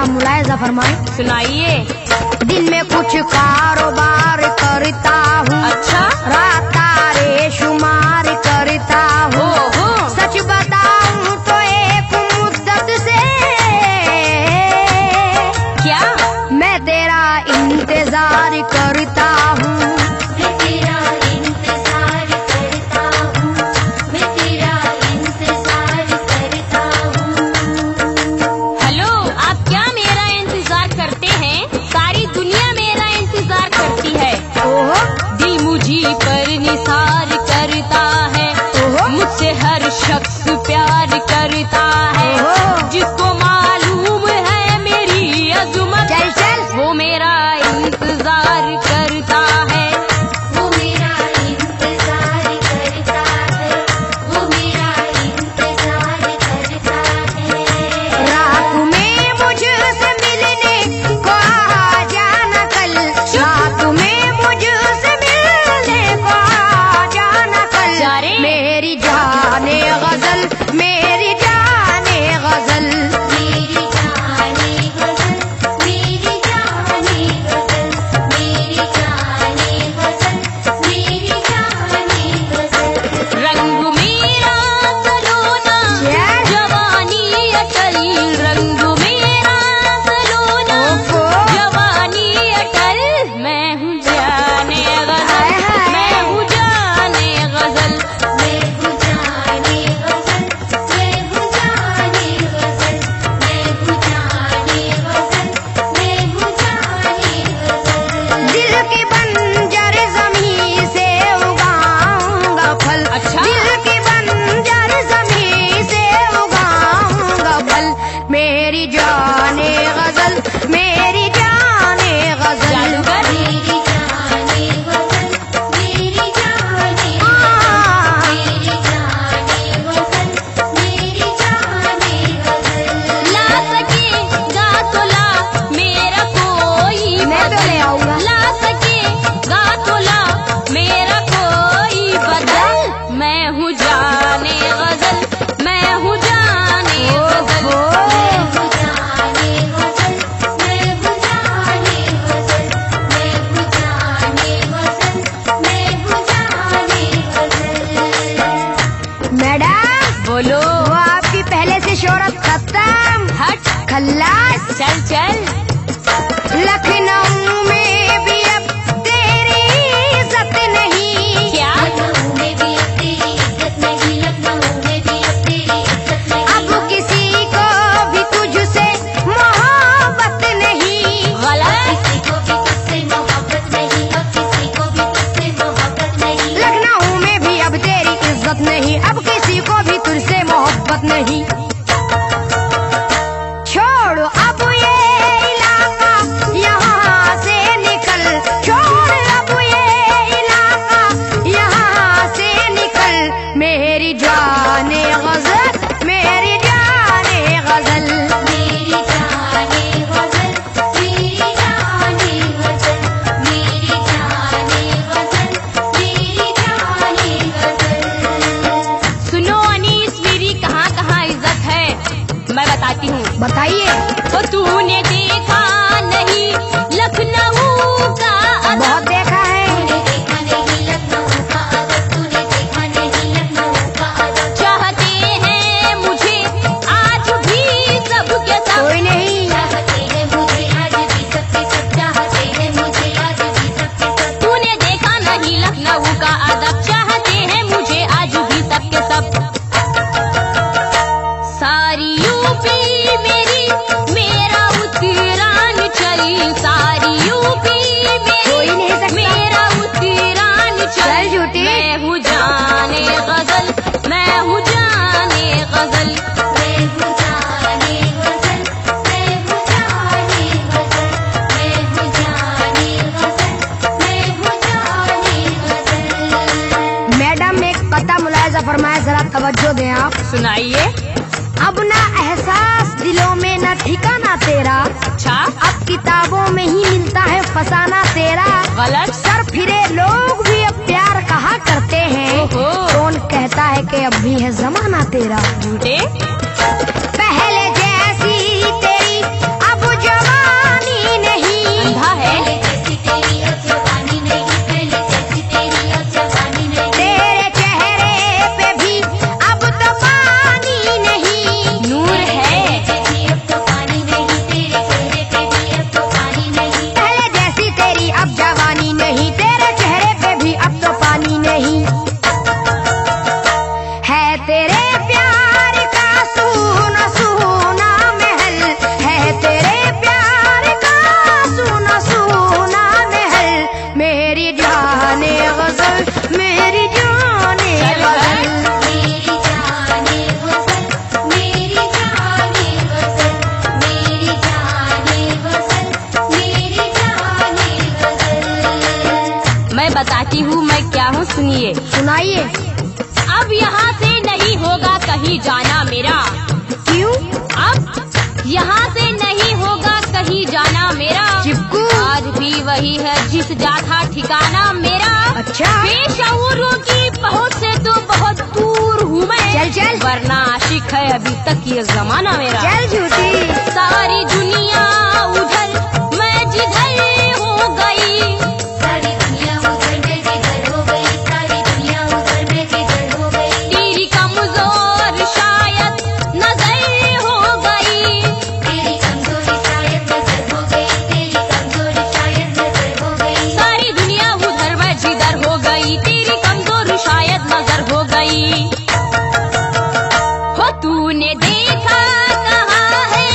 मुलायजा फरमाए। सुनाइए। दिन में कुछ कारोबार करता हूँ, अच्छा। रात तारे शुमार करता हूँ। सच बताऊँ तो एक मुद्दत से क्या मैं तेरा इंतजार करता हूँ। हेलो, आप क्या मेरा इंतजार करते हैं? सारी दुनिया मेरा इंतजार करती है। ओहो दिल मुझी पर निसार करता है, मुझसे हर शख्स प्यार करता है। जिसको मालूम है मेरी अज़मत, चल चल वो मेरा इंतजार करता है। वो मेरा इंतजार करता है, वो मेरा इंतजार करता है। रात में मुझसे मिलने को आ जाना कल, रात में मुझसे मिलने को आ जाना कल। जा रे। मेरी जाने गजल, मेरी जाने गजल, मेरी जाने गजल, मेरी जाने गजल, मेरी जाने गजल, मेरी जाने गजल। रंग मेरा सलोना, शेर। जवानी अटल। रंग मेरा सलोना, ओहो। जवानी अटल। मैं हूँ जाने गजल, हाय हाय। मैं हूँ जाने गजल। मैं हूँ जाने गजल, मैं हूँ जाने गजल, मैं हूँ जाने गजल, मैं हूँ जाने गजल। दिल की बंजर ज़मीं से उगाऊंगा फल। अच्छा। दिल की बंजर ज़मीं से उगाऊंगा फल। मेरी जाने गजल, मेरी जाने गजल। जादूगर। मेरी जाने गजल, मेरी जाने हाँ। मेरी जाने गजल, मेरी जाने गजल। ला सकेगा तो ला मेरा कोई मैं तो ले आऊंगा। ला सकेगा तो ला मेरा कोई बदल। मैं हूँ जाने गजल, मैं हूँ जाने गजल। मैं हूँ जाने गजल, मैं हूँ जाने गजल, मैं हूँ जाने गजल, मैं हूँ जाने गजल। मैडम बोलो। वो आपकी पहले से शोहरत खत्म। हट। खल्लास। चल चल। लखनऊ में भी अब तेरी इज्जत नहीं। क्या लखनऊ में भी अब तेरी इज्जत नहीं, लखनऊ में भी अब तेरी इज्जत नहीं। अब किसी को भी तुझसे मोहब्बत नहीं। गलत। किसी को भी तुझसे मोहब्बत नहीं, अब किसी को भी तुझसे मोहब्बत नहीं। लखनऊ में भी अब तेरी इज्जत नहीं, अब किसी को भी तुझसे मोहब्बत नहीं। छोड़ अब ये इलाका, यहाँ से निकल। छोड़ अब ये इलाका, यहाँ से निकल। मेरी जाने गजल, मेरी जाने गजल। मेरी जाने गजल, मेरी जाने गजल, मेरी जाने गजल, मेरी जाने गजल। सुनो अनीस, मेरी कहाँ कहाँ इज्जत है मैं बताती हूँ। बताइए। तो तूने देखा नहीं लखनऊ का अदब। बहुत देखा है। तूने देखा नहीं लखनऊ का अदब, तूने देखा नहीं लखनऊ का अदब। चाहते हैं मुझे आज भी सबके सब। कोई नहीं। चाहते हैं मुझे आज भी सबके सब, चाहते हैं मुझे आज भी सबके सब। तूने देखा नहीं लखनऊ का अदब, चाहते हैं मुझे आज भी सबके सब। सारी यूपी मेरी, मेरा उत्तरांचल। सारी यूपी कोई नहीं मेरी, सकता। मेरा उत्तरांचल। चल झूठी। मैं हूँ जाने गजल, मैं हूँ जाने गजल। मैं हूँ जाने गजल, मैं हूँ जाने गजल, मैं हूँ जाने गजल, मैं हूँ जाने गजल। मैडम एक कता मुलायजा फरमाए, जरा तवज्जो दें आप। सुनाइए। अब ना एहसास दिलों में न ठिकाना तेरा। अच्छा। अब किताबों में ही मिलता है फसाना तेरा। गलत। सर फिरे लोग भी अब प्यार कहा करते हैं। ओहो। कौन कहता है कि अब भी है जमाना तेरा। झूठे। पहले जैसी तेरी अब बताती हूँ मैं क्या हूँ, सुनिए। सुनाइए। अब यहाँ से नहीं होगा कहीं जाना मेरा। क्यों? अब यहाँ से नहीं होगा कहीं जाना मेरा। चिपकू। आज भी वही है जिस जाता ठिकाना मेरा। अच्छा। बेशऊरों की पहुँच से तो बहुत दूर हूँ मैं। चल चल। वरना आशिक है अभी तक ये जमाना मेरा। चल झूठी। सारी दुनिया उधर मैं जिधर हो गई। सारी दुनिया उधर मैं जिधर हो गई, सारी दुनिया उधर मैं जिधर हो गई। तेरी कमजोर शायद नजर हो गई। तेरी कमजोरी शायद नजर हो गई, तेरी कमजोरी शायद नजर हो गई। सारी दुनिया उधर मैं जिधर हो गई, तेरी कमजोर शायद नजर हो गई। हो तूने देखा कहाँ है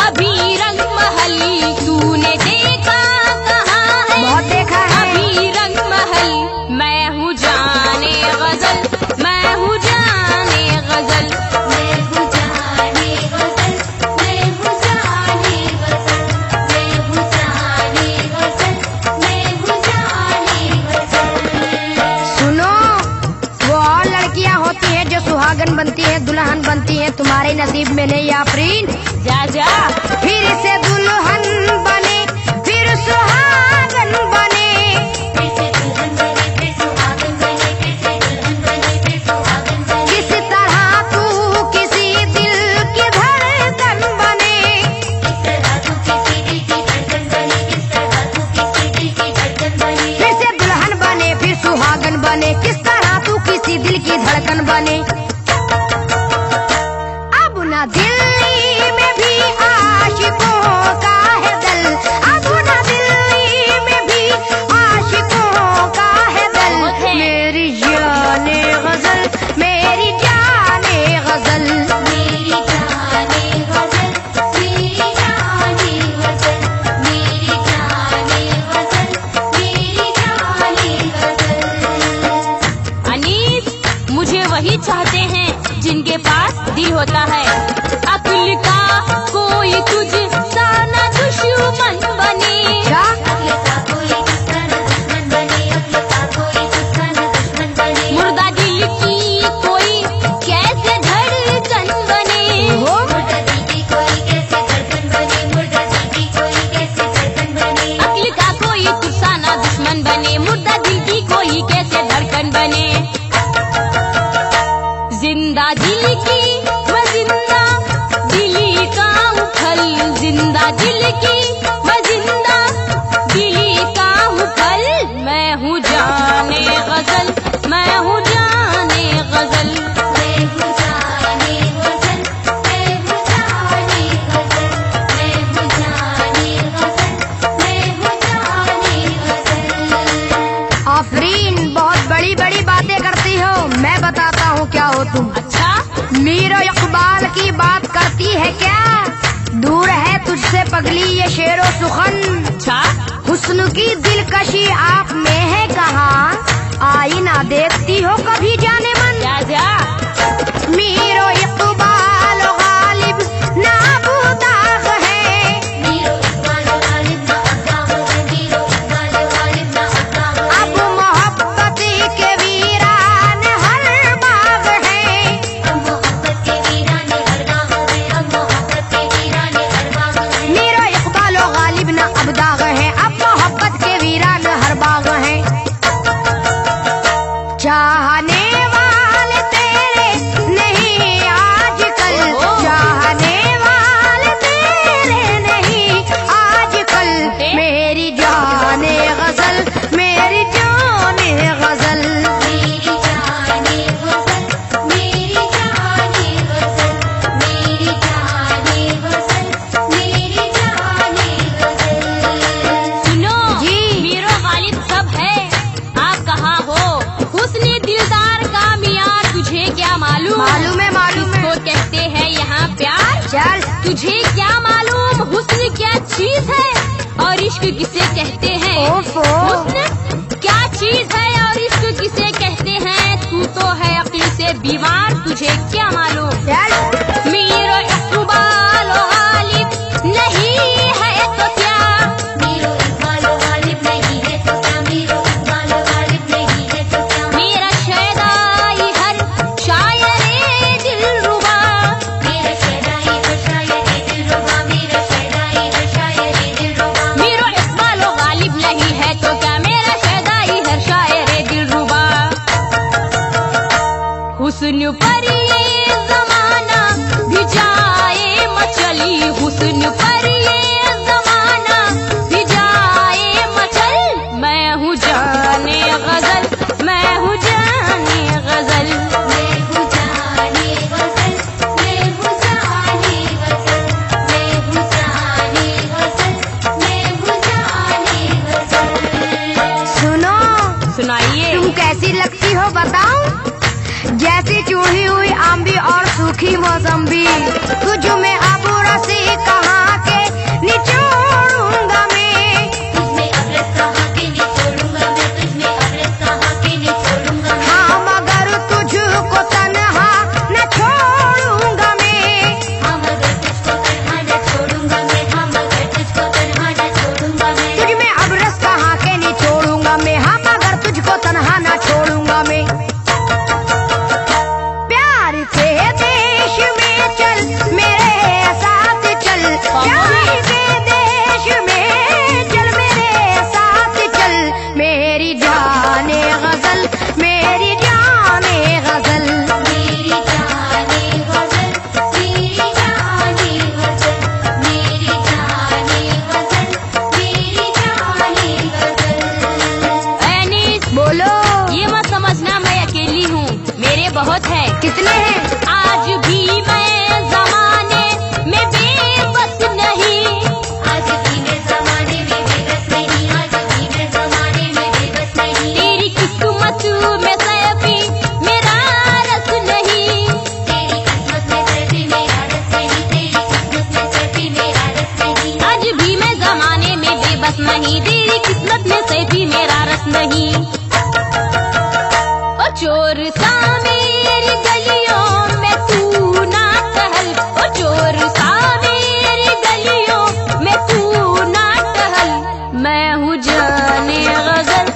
अभी रंग महल, तूने देखा कहाँ है बहुत देखा है। अभी रंग महल। मैं हूँ जाने गजल, मैं हूँ जाने गजल। मैं हूँ जाने गजल, मैं हूँ जाने गजल, मैं हूँ जाने गजल, मैं हूँ जाने गजल। सुनो, वो और लड़कियां होती हैं जो सुहागन बनती हैं, दुल्हन बनती हैं, तुम्हारे नसीब में नहीं आफरीन। जा जा। फिर से दुल्हन बने, फिर सुहागन बने। फिर से दुल्हन बने, फिर सुहागन बने, फिर से दुल्हन बने, फिर सुहागन बने। किस तरह तू किसी दिल की धड़कन बने। किस तरह तू किसी दिल की धड़कन बने, किस तरह तू किसी दिल की धड़कन बने। फिर से दुल्हन बने, फिर सुहागन बने, किस तरह तू किसी दिल की धड़कन बने। अब न दिल्ली में भी आशिकों का है दल, अब न दिल्ली में भी आशिकों का है दल। मेरी जाने गजल, मेरी जाने गजल। मेरी जाने गजल, मेरी जाने गजल, मेरी जाने गजल, मेरी जाने गजल। अनीस, मुझे वही चाहते हैं जिनके पास दिल होता है। अक्ल का कोई तुझ सा न दुश्मन बने। क्या? अक्ल का कोई तुझसा न दुश्मन बने, अक्ल का कोई तुझसा न दुश्मन बने। मुर्दा दिल की कोई कैसे धड़कन बने। हो मुर्दा दिल की कोई कैसे धड़कन बने, मुर्दा दिल की कोई कैसे धड़कन बने। अक्ल का कोई तुझ सा न दुश्मन बने, मुर्दा दिल की कोई कैसे धड़कन बने। जिंदा दिल की मैं जिंदा दिली का हूँ फल, जिंदा दिल की मैं जिंदा दिली का हूँ फल। मैं हूँ जाने गजल, मैं हूँ जाने गजल। मैं हूँ जाने गजल, मैं हूँ जाने गजल, मैं हूँ जाने गजल, मैं हूँ जाने गजल। आफरीन, बहुत बड़ी बड़ी बातें करती हो। मैं बताता हूँ क्या हो तुम। अच्छा, मीर इकबाल की बात करती है क्या? दूर है तुझसे पगली ये शेरो सुखन। अच्छा। हुस्न की दिलकशी आप में है कहाँ? आईना देखती हो कभी जाने मन? जा जा। मीरो इकबाल गालिब नाबूदाग है। मीरो इकबाल गालिब ना अब्दाग है, मीरो इकबाल गालिब ना अब्दाग है। अब मोहब्बत के वीरान हर बाग है। अब मोहब्बत के वीराने हर बाग है, अब मोहब्बत के वीराने हर बाग है। मीरो इकबाल गालिब ना अब्दाग है, अब मोहब्बत के वीरान हर बाग है। चाहने वाले तेरे नहीं आजकल, चाहने वाले तेरे नहीं आजकल। मेरी जाने गजल, मेरी जाने गजल। मेरी जाने गजल, मेरी जाने गजल, मेरी जाने गजल, मेरी जाने गजल। सुनो जी। मीरो गालिब सब है, आप कहाँ हो? हुस्न दिलदार का मियाँ तुझे क्या मालूम? मालूम है, मालूम है। किसको कहते हैं यहाँ प्यार? चल तुझे क्या मालूम हुस्न क्या चीज है और इश्क किसे कहते हैं? ओफो। हुस्न क्या चीज है और इश्क किसे कहते हैं? तू तो है अक्ल से बीमार, तुझे क्या मालूम? चल। मीरो इकबाल गालिब नहीं है तो क्या? मीरो इकबाल गालिब नहीं है तो क्या, मीरो इकबाल गालिब सुन पर ये जमाना भी जाए मचल। मैं हूँ जाने गजल, मैं हूँ जाने गजल। मैं हूँ जाने गजल, मैं हूँ जाने गजल, मैं हूँ जाने गजल, मैं हूँ जाने गजल। सुनो, सुनाइए। तुम कैसी लगती हो बताऊं? जैसी चूही हुई आंबी और सूखी मौसम्बी। तुझ में अब रसी कहाँ के निचोड़ूंगा मैं। तुझमें अब रस कहाँ के निचोड़ूंगा मैं, तुझमें अब रस कहाँ के निचोड़ूंगा मैं। हाँ मगर तुझको तन्हा न छोड़ूंगा मैं। हाँ मगर तुझको तन्हा न छोड़ूंगा मैं, हाँ मगर तुझको तन्हा न छोड़ूंगा मैं। तुझ में अब रस कहाँ के निचोड़ूंगा मैं। हाँ मगर तुझको तन्हा न छोड़ूंगा मैं। प्यार के देश में चल मेरे साथ चल, प्यार के देश में चल मेरे साथ चल। मेरी जाने गजल, मेरी जाने गजल। मेरी जाने गजल, मेरी जाने गजल, मेरी जाने गजल, मेरी जाने गजल। अनीस, बोलो, ये मत समझना मैं अकेली हूँ, मेरे बहुत है। कितने हैं? आज भी मैं जमाने में बेबस नहीं। आज भी मैं ज़माने में बेबस नहीं, आज भी मैं ज़माने में बेबस नहीं। तेरी किस्मत में सैफी मेरा रस नहीं। तेरी किस्मत में सैफी मेरा रस नहीं, तेरी किस्मत में सैफी मेरा रस नहीं। आज भी मैं जमाने में बेबस नहीं, तेरी किस्मत में सैफी मेरा रस नहीं। ओ चोर सा मेरी गलियों में तू ना टहल, ओ चोर सा मेरी गलियों में तू ना टहल। मैं हूँ जाने गजल,